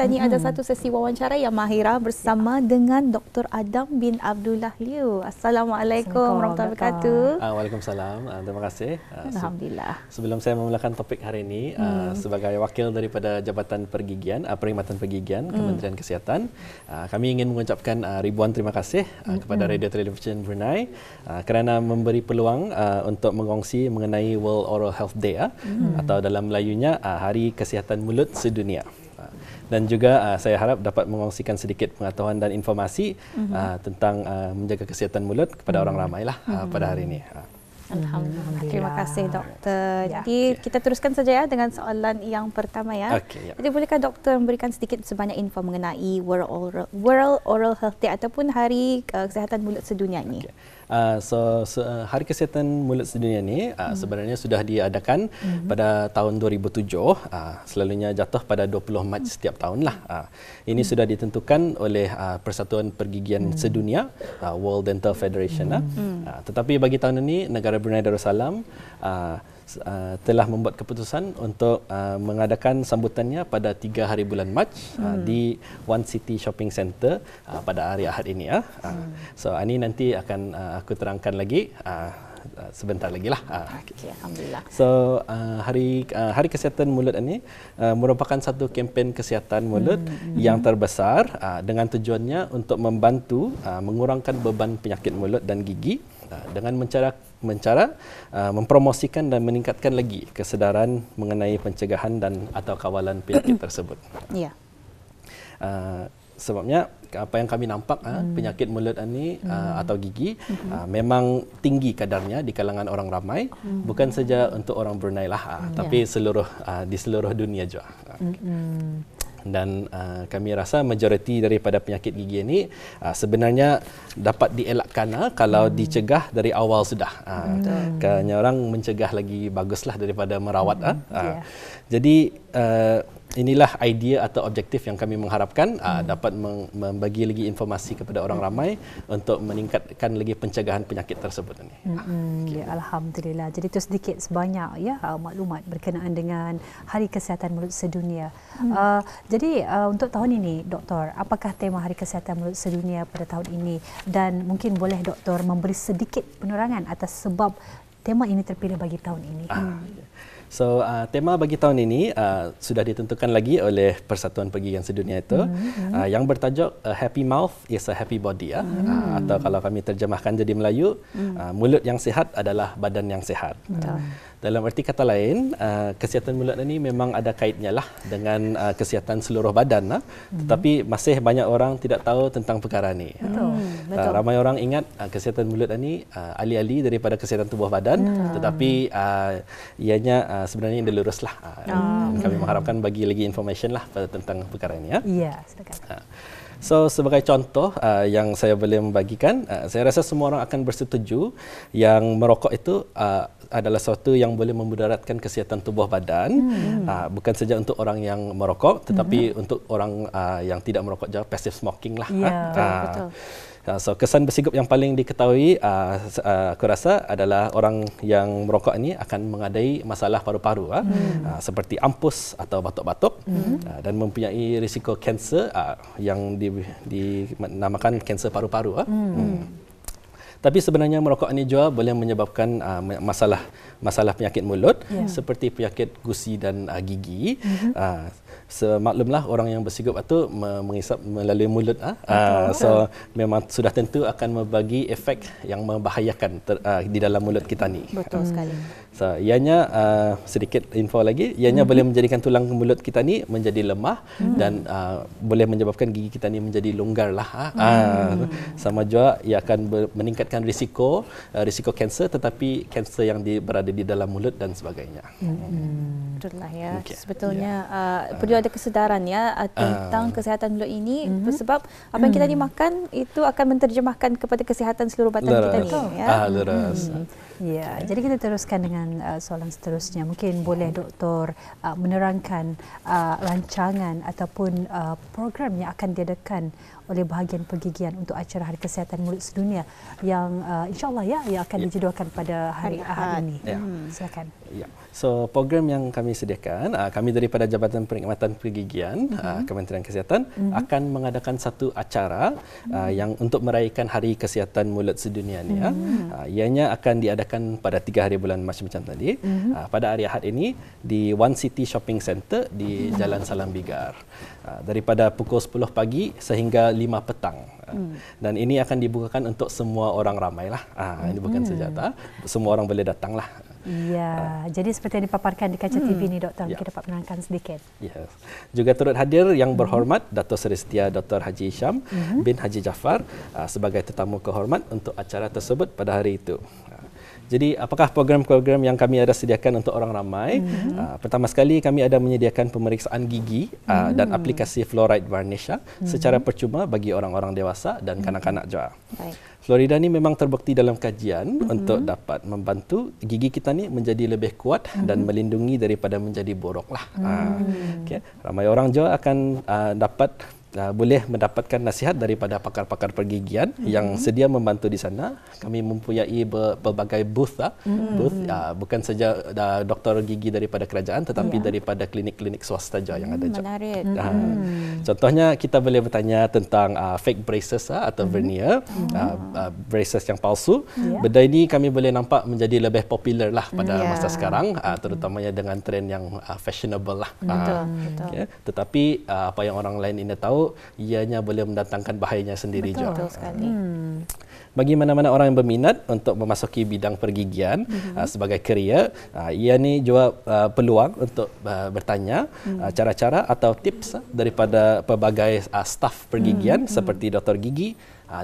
kita ni ada satu sesi wawancara yang Mahira bersama dengan Dr. Adam bin Abdullah Liew. Assalamualaikum warahmatullahi wabarakatuh. Waalaikumsalam. Terima kasih. Alhamdulillah. Sebelum saya memulakan topik hari ini, sebagai wakil daripada Jabatan Pergigian, Perkhidmatan Pergigian Kementerian Kesihatan, kami ingin mengucapkan ribuan terima kasih kepada Radio Television Brunei kerana memberi peluang untuk mengongsi mengenai World Oral Health Day atau dalam Melayunya Hari Kesihatan Mulut Sedunia. Dan juga saya harap dapat mengongsikan sedikit pengetahuan dan informasi tentang menjaga kesihatan mulut kepada orang ramai lah pada hari ini. Alhamdulillah. Terima kasih doktor. Jadi kita teruskan saja ya dengan soalan yang pertama ya. Jadi bolehkah doktor memberikan sedikit sebanyak info mengenai World Oral Health Day ataupun Hari Kesihatan Mulut Sedunia ini? Hari Kesihatan Mulut Sedunia ini sebenarnya sudah diadakan pada tahun 2007, selalunya jatuh pada 20 Mac setiap tahun lah. Ini sudah ditentukan oleh Persatuan Pergigian Sedunia, World Dental Federation. Tetapi bagi tahun ini negara Brunei Darussalam telah membuat keputusan untuk mengadakan sambutannya pada 3 hari bulan Mac di One City Shopping Centre pada hari Ahad ini. So ini nanti akan aku terangkan lagi sebentar lagi lah. Alhamdulillah. So Hari Kesihatan Mulut ini merupakan satu kempen kesihatan mulut yang terbesar dengan tujuannya untuk membantu mengurangkan beban penyakit mulut dan gigi dengan mempromosikan dan meningkatkan lagi kesedaran mengenai pencegahan dan atau kawalan penyakit tersebut. Ya. Sebabnya apa yang kami nampak penyakit mulut ini atau gigi memang tinggi kadarnya di kalangan orang ramai, bukan saja untuk orang Brunei lah, tapi di seluruh dunia juga. Dan kami rasa majoriti daripada penyakit gigi ini sebenarnya dapat dielakkan kalau dicegah dari awal sudah. Kerana orang mencegah lagi baguslah daripada merawat. Jadi inilah idea atau objektif yang kami mengharapkan dapat membagi lagi informasi kepada orang ramai untuk meningkatkan lagi pencegahan penyakit tersebut ini. Ya, Alhamdulillah. Jadi itu sedikit sebanyak ya maklumat berkenaan dengan Hari Kesihatan Mulut Sedunia. Jadi untuk tahun ini, Doktor, apakah tema Hari Kesihatan Mulut Sedunia pada tahun ini? Dan mungkin boleh Doktor memberi sedikit penerangan atas sebab tema ini terpilih bagi tahun ini. So tema bagi tahun ini sudah ditentukan lagi oleh Persatuan Pergigian Sedunia itu yang bertajuk A Happy Mouth is a Happy Body atau kalau kami terjemahkan jadi Melayu, mulut yang sihat adalah badan yang sihat. Dalam arti kata lain, kesihatan mulut ini memang ada kaitnya lah dengan kesihatan seluruh badan, tetapi masih banyak orang tidak tahu tentang perkara ini. Ramai orang ingat kesihatan mulut ini alih-alih daripada kesihatan tubuh badan, tetapi ianya sebenarnya ini luruslah. Kami mengharapkan bagi lagi information lah tentang perkara ini. Ya, silakan. So sebagai contoh yang saya boleh membagikan, saya rasa semua orang akan bersetuju yang merokok itu adalah sesuatu yang boleh memudaratkan kesihatan tubuh badan, bukan saja untuk orang yang merokok, tetapi untuk orang yang tidak merokok juga, passive smoking lah. Betul. So kesan bersigup yang paling diketahui aku rasa adalah orang yang merokok ini akan mengadai masalah paru-paru seperti ampus atau batuk-batuk dan mempunyai risiko kanser yang dinamakan kanser paru-paru. Tapi sebenarnya merokok ini juga boleh menyebabkan masalah penyakit mulut seperti penyakit gusi dan gigi. Semaklumlah orang yang bersigup itu mengisap melalui mulut. So memang sudah tentu akan membagi efek yang membahayakan di dalam mulut kita ni. Betul sekali. So ianya sedikit info lagi, ianya boleh menjadikan tulang mulut kita ni menjadi lemah dan boleh menyebabkan gigi kita ni menjadi longgar lah. Sama juga ia akan meningkatkan risiko kanser, tetapi kanser yang berada di dalam mulut dan sebagainya. Betullah ya. Sebetulnya perlu ada kesedaran ya tentang kesihatan mulut ini, sebab apa yang kita dimakan itu akan menterjemahkan kepada kesihatan seluruh badan kita ni. Lurus. Ya, jadi kita teruskan dengan soalan seterusnya. Mungkin boleh Doktor menerangkan rancangan ataupun program yang akan diadakan oleh bahagian pergigian untuk acara Hari Kesihatan Mulut Sedunia yang insya-Allah yang akan dijadualkan pada hari Ahad ini. Silakan. Ya. So program yang kami sediakan, kami daripada Jabatan Perkhidmatan Pergigian Kementerian Kesihatan akan mengadakan satu acara yang untuk meraihkan Hari Kesihatan Mulut Sedunia ni. Ianya akan diadakan pada 3 hari bulan Mac macam tadi. Pada hari Ahad ini di One City Shopping Centre di Jalan Salam Bigar. Daripada pukul 10 pagi sehingga 5 petang. Dan ini akan dibukakan untuk semua orang ramai lah. Ini bukan sejata, semua orang boleh datang lah. Ya, jadi seperti yang dipaparkan di kaca TV ni, Doktor, mungkin dapat menerangkan sedikit. Yes. Juga turut hadir yang berhormat Dato' Seri Setia Dr. Haji Hisham bin Haji Jaafar sebagai tetamu kehormat untuk acara tersebut pada hari itu. Jadi apakah program-program yang kami ada sediakan untuk orang ramai? Pertama sekali kami ada menyediakan pemeriksaan gigi dan aplikasi fluoride varnish secara percuma bagi orang-orang dewasa dan kanak-kanak juga. Baik. Fluorida ni memang terbukti dalam kajian untuk dapat membantu gigi kita ni menjadi lebih kuat dan melindungi daripada menjadi borok lah. Okay. Ramai orang juga akan boleh mendapatkan nasihat daripada pakar-pakar pergigian yang sedia membantu di sana. Kami mempunyai berbagai booth, bukan saja doktor gigi daripada kerajaan tetapi daripada klinik-klinik swasta juga yang ada. Menarik. Contohnya kita boleh bertanya tentang fake braces atau veneer, braces yang palsu. Benda ini kami boleh nampak menjadi lebih popular lah pada masa sekarang, terutamanya dengan trend yang fashionable lah. Betul. Okay. Tetapi apa yang orang lain ini tahu, ianya boleh mendatangkan bahayanya sendiri juga. Betul sekali. Bagi mana-mana orang yang berminat untuk memasuki bidang pergigian sebagai kerjaya, ia ni juga peluang untuk bertanya cara-cara atau tips daripada pelbagai staf pergigian seperti doktor gigi,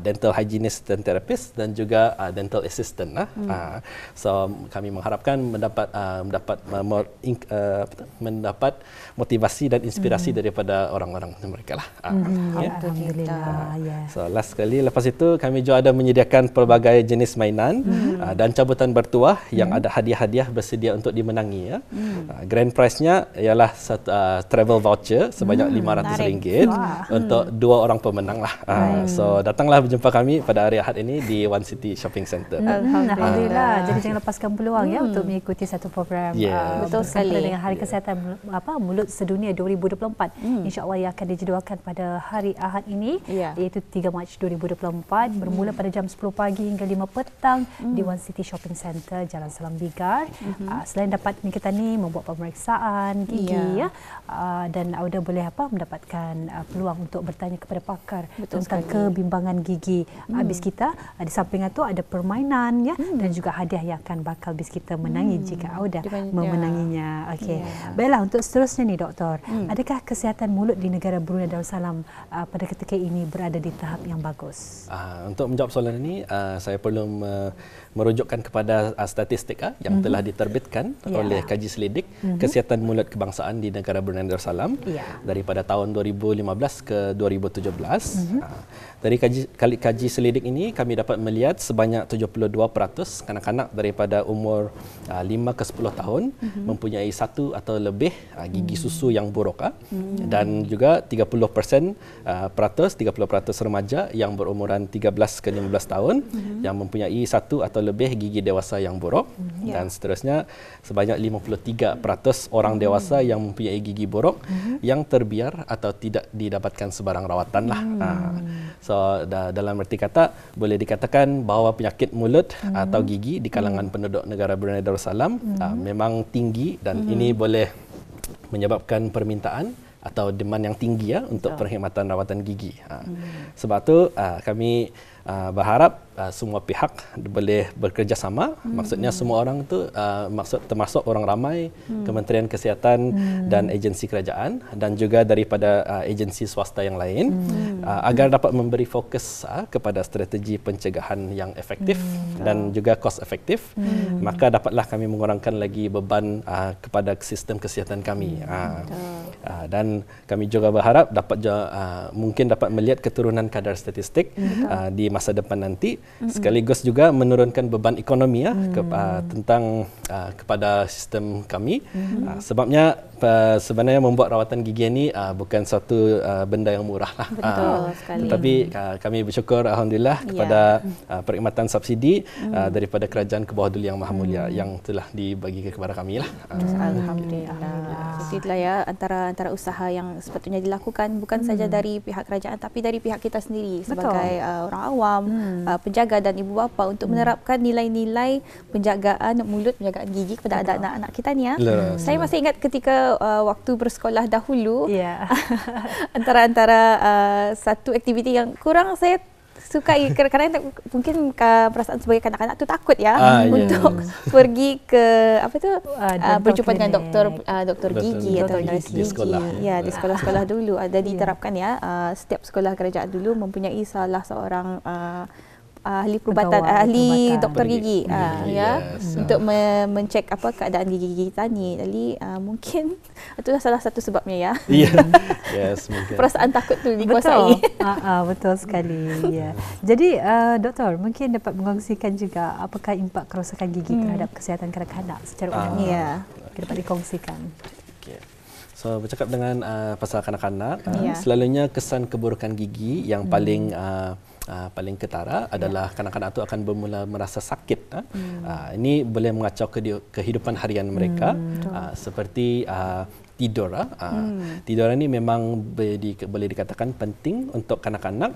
dental hygienist dan therapist dan juga dental assistant lah. So kami mengharapkan mendapat motivasi dan inspirasi daripada orang-orang mereka lah. Alhamdulillah. So last sekali, lepas itu kami juga ada menyediakan pelbagai jenis mainan dan cabutan bertuah yang ada hadiah-hadiah bersedia untuk dimenangi. Grand prize-nya ialah travel voucher sebanyak RM500 untuk 2 orang pemenang lah. So datanglah berjumpa kami pada hari Ahad ini di One City Shopping Centre. Alhamdulillah. Jadi jangan lepaskan peluang untuk mengikuti satu program betul sekali dengan Hari Kesihatan Mulut Sedunia 2024. InsyaAllah yang akan dijadualkan pada hari Ahad ini, iaitu 3 Mac 2024, bermula pada jam 10 pagi hingga 5 petang di One City Shopping Centre, Jalan Salam Bigar. Selain dapat kita ni membuat pemeriksaan gigi dan Auda boleh mendapatkan peluang untuk bertanya kepada pakar tentang kebimbangan gigi bis kita. Di samping itu ada permainan dan juga hadiah yang akan bakal bis kita menangi jika Auda memenanginya. Okey. Baiklah, untuk seterusnya ni, Doktor, adakah kesihatan mulut di negara Brunei Darussalam pada ketika ini berada di tahap yang bagus? Untuk menjawab soalan ini, saya perlu merujukkan kepada statistik yang telah diterbitkan oleh Kaji Selidik Kesihatan Mulut Kebangsaan di negara Brunei Darussalam daripada tahun 2015 ke 2017. Dari kaji selidik ini kami dapat melihat sebanyak 72% kanak-kanak daripada umur 5 ke 10 tahun mempunyai 1 atau lebih gigi susu yang buruk, dan juga 30% remaja yang berumuran 13 ke 15 tahun yang mempunyai 1 atau lebih gigi dewasa yang buruk, dan seterusnya sebanyak 53% orang dewasa yang mempunyai gigi buruk yang terbiar atau tidak didapatkan sebarang rawatan lah. So dalam erti kata boleh dikatakan bahawa penyakit mulut atau gigi di kalangan penduduk negara Brunei Darussalam memang tinggi, dan ini boleh menyebabkan permintaan atau demand yang tinggi untuk perkhidmatan rawatan gigi. Sebab tu kami berharap semua pihak boleh bekerjasama. Maksudnya semua orang itu termasuk orang ramai, Kementerian Kesihatan dan agensi kerajaan dan juga daripada agensi swasta yang lain agar dapat memberi fokus kepada strategi pencegahan yang efektif dan juga cost efektif. Maka dapatlah kami mengurangkan lagi beban kepada sistem kesihatan kami. Dan kami juga berharap mungkin dapat melihat keturunan kadar statistik di masa depan nanti, sekaligus juga menurunkan beban ekonomi kepada sistem kami. Sebabnya sebenarnya membuat rawatan gigi ini bukan suatu benda yang murah lah. Betul sekali. Tetapi kami bersyukur alhamdulillah kepada perkhidmatan subsidi daripada Kerajaan ke Bawah Duli Yang Maha Mulia yang telah dibagi kepada kami lah. Alhamdulillah. Jadi itulah ya antara usaha yang sepatutnya dilakukan bukan saja dari pihak kerajaan tapi dari pihak kita sendiri sebagai orang awam, penjaga dan ibu bapa untuk menerapkan nilai-nilai penjagaan mulut, penjagaan gigi kepada anak-anak kita ni ya. Saya masih ingat ketika waktu bersekolah dahulu, antara satu aktiviti yang kurang saya sukai kerana mungkin perasaan sebagai kanak-kanak tu takut ya untuk pergi ke berjumpa dengan doktor gigi atau nurse gigi. Ya, di sekolah-sekolah dulu ada diterapkan ya. Setiap sekolah kerajaan dulu mempunyai salah seorang ahli perubatan, ahli doktor gigi untuk mencek apa keadaan gigi kita ni. Jadi mungkin itulah salah satu sebabnya ya. Yes, mungkin. Perasaan takut tu dikuasai. Betul sekali. Ya. Jadi doktor mungkin dapat mengkongsikan juga apakah impak kerosakan gigi terhadap kesihatan kanak-kanak secara umum. Dapat dikongsikan. So bercakap dengan pasal kanak-kanak, selalunya kesan keburukan gigi yang paling ketara adalah kanak-kanak itu akan bermula merasa sakit. Ini boleh mengacau kehidupan harian mereka seperti tidur. Tidur ini memang boleh dikatakan penting untuk kanak-kanak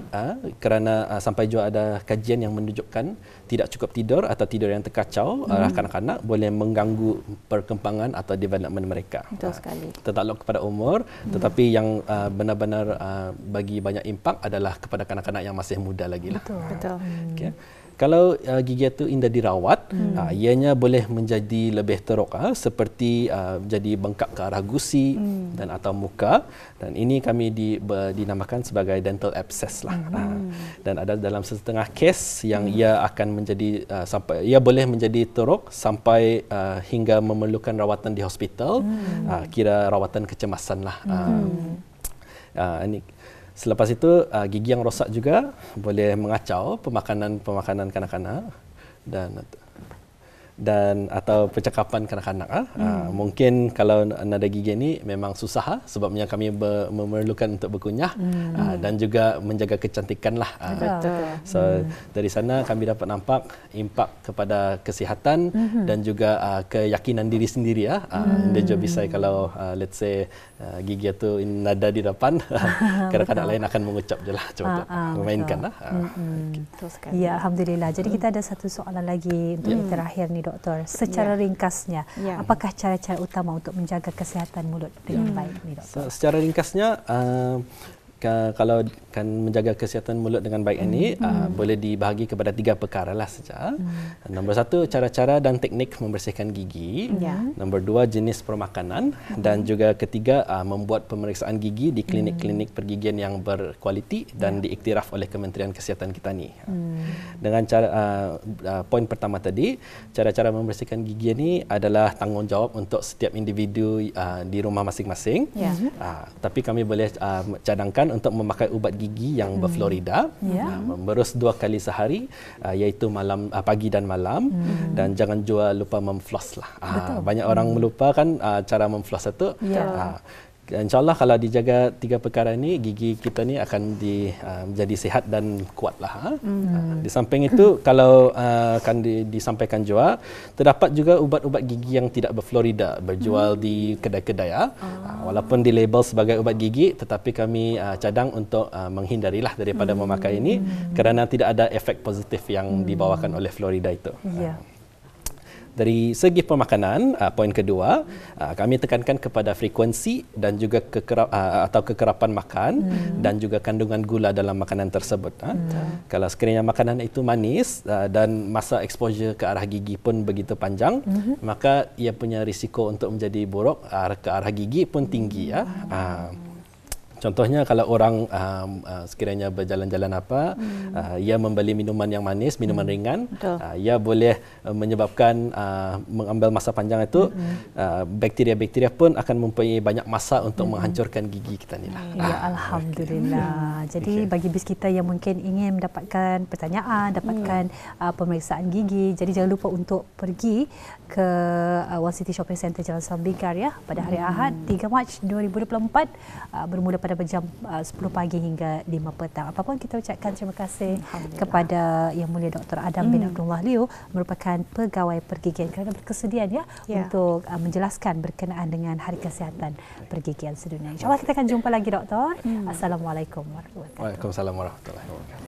kerana sampai juga ada kajian yang menunjukkan tidak cukup tidur atau tidur yang terkacau kanak-kanak boleh mengganggu perkembangan atau development mereka. Betul sekali. Tertakluk kepada umur, tetapi yang benar-benar bagi banyak impak adalah kepada kanak-kanak yang masih muda lagi lah. Betul. Okay. Kalau gigi itu indah dirawat, ianya boleh menjadi lebih teruk seperti jadi bengkak ke arah gusi dan atau muka, dan ini kami dinamakan sebagai dental abscess lah. Dan ada dalam setengah kes yang ia akan menjadi sampai ia boleh menjadi teruk sampai hingga memerlukan rawatan di hospital, kira rawatan kecemasan lah. Ini selepas itu gigi yang rosak juga boleh mengacau pemakanan kanak-kanak dan atau percakapan kanak-kanak. Mungkin kalau nada gigi ini memang susah sebabnya kami memerlukan untuk berkunyah dan juga menjaga kecantikan lah. So dari sana kami dapat nampak impak kepada kesihatan dan juga keyakinan diri sendiri ya. Dia juga bisa kalau let's say gigi itu nada di depan, kanak-kanak lain akan mengucap je lah, coba memainkan lah. Ya, alhamdulillah. Jadi kita ada satu soalan lagi untuk yang terakhir ni doktor. Secara ringkasnya, apakah cara-cara utama untuk menjaga kesihatan mulut dengan baik ni doktor? Secara ringkasnya kalau kan menjaga kesihatan mulut dengan baik ini boleh dibahagi kepada 3 perkara lah saja. Nombor 1, cara-cara dan teknik membersihkan gigi. Nombor 2, jenis permakanan, dan juga ketiga, membuat pemeriksaan gigi di klinik-klinik pergigian yang berkualiti dan diiktiraf oleh Kementerian Kesihatan kita ni. Dengan cara poin pertama tadi, cara-cara membersihkan gigi ini adalah tanggungjawab untuk setiap individu di rumah masing-masing. Tapi kami boleh cadangkan untuk memakai ubat gigi yang berfluorida, memberus 2 kali sehari, iaitu pagi dan malam, dan jangan juga lupa memfloss lah. Banyak orang melupa kan cara memfloss itu. InsyaAllah kalau dijaga 3 perkara ini, gigi kita ni akan menjadi sihat dan kuat lah. Di samping itu, kalau akan disampaikan juga, terdapat juga ubat-ubat gigi yang tidak berfluorida berjual di kedai-kedai. Walaupun di label sebagai ubat gigi, tetapi kami cadang untuk menghindarilah daripada memakai ini kerana tidak ada efek positif yang dibawakan oleh fluorida itu. Dari segi pemakanan, poin kedua, kami tekankan kepada frekuensi dan juga kekerapan makan dan juga kandungan gula dalam makanan tersebut. Kalau sekiranya makanan itu manis dan masa exposure ke arah gigi pun begitu panjang, maka ia punya risiko untuk menjadi buruk ke arah gigi pun tinggi. Contohnya kalau orang sekiranya berjalan-jalan apa, ia membeli minuman yang manis, minuman ringan, ia boleh menyebabkan mengambil masa panjang itu bakteria-bakteria pun akan mempunyai banyak masa untuk menghancurkan gigi kita ni lah. Ya, alhamdulillah. Jadi bagi bis kita yang mungkin ingin mendapatkan pertanyaan, dapatkan pemeriksaan gigi, jadi jangan lupa untuk pergi ke One City Shopping Centre Jalan Sambingkar ya pada hari Ahad 3 Mac 2024 bermula pada jam 10 pagi hingga 5 petang. Apapun kita ucapkan terima kasih kepada Yang Mulia Dr. Adam bin Abdullah Liew merupakan pegawai pergigian kerana berkesediaan untuk menjelaskan berkenaan dengan Hari Kesihatan Pergigian Sedunia. InsyaAllah kita akan jumpa lagi doktor. Assalamualaikum warahmatullahi wabarakatuh. Waalaikumsalam warahmatullahi wabarakatuh.